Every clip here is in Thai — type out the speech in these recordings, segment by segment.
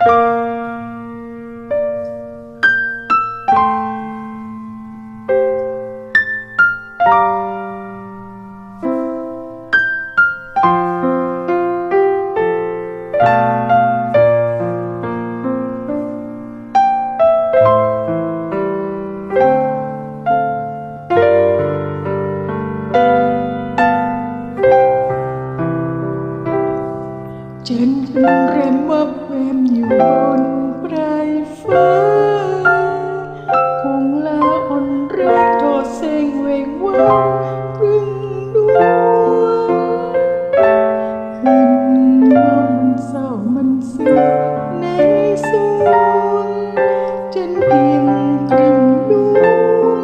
จันทร์เริ่มวับแวมอยู่บนปลายฟ้าคงลาอ่อนแรงทอดแสงเวงวาวครึ่งดวงคืนวันเศร้ามันซึ้งในสวงจันทร์เพียงกริ่มดวง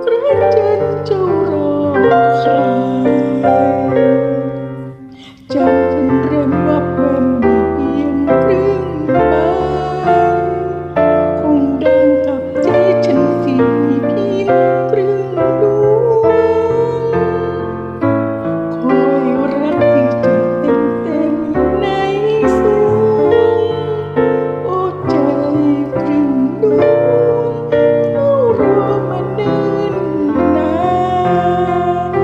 กระจันเจ้ารอใครจันทร์เริ่มวับแวมมีเพียงครึ่งใบคงดังกับใจฉันที่มีเพียงครึ่งดวงคอยรักที่จะเต็มในสวงโอ้ใจครึ่งดวงเฝ้ารอมาเนิ่นนาน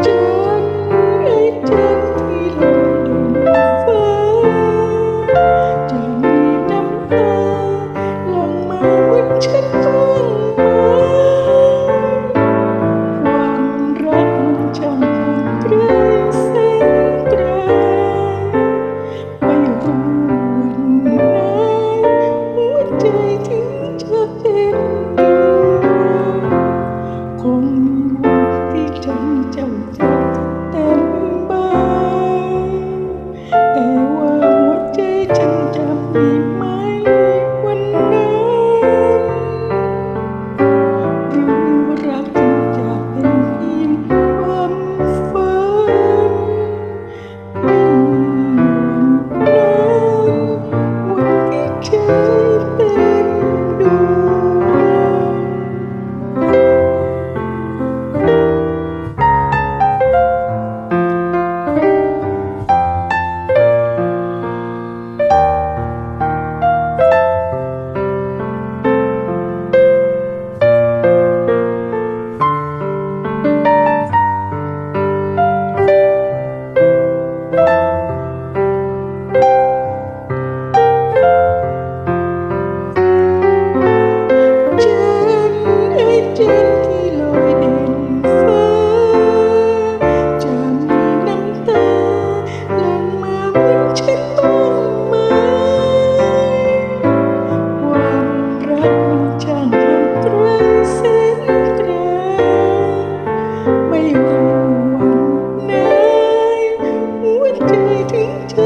จันทร์เอ้ยจันทร์ที่ลอยเด่นฟ้าจะมีน้ำตาหลั่งมาวันฉันต้องมาความรักมันช่างห่างไกลแสนไกลไม่รู้วันไหนหัวใจถึงจะเต็มดวงคงมีวันที่ฉันเจ้าจะเต็มใบแต่ว่าหัวใจฉันจะมีไหมวันนั้นหรือรักฉันจะเป็นเพียงความฝันไม่มีวันนั้นวันที่ใจเต็มดวจันทร์ที่ลอยเด่นฟ้าจะมีน้ำตาหลั่งมาวันฉันต้องมาความรักมันช่างห่างไกลแสนไกลไม่รู้วันไหนหัวใจถึงจะ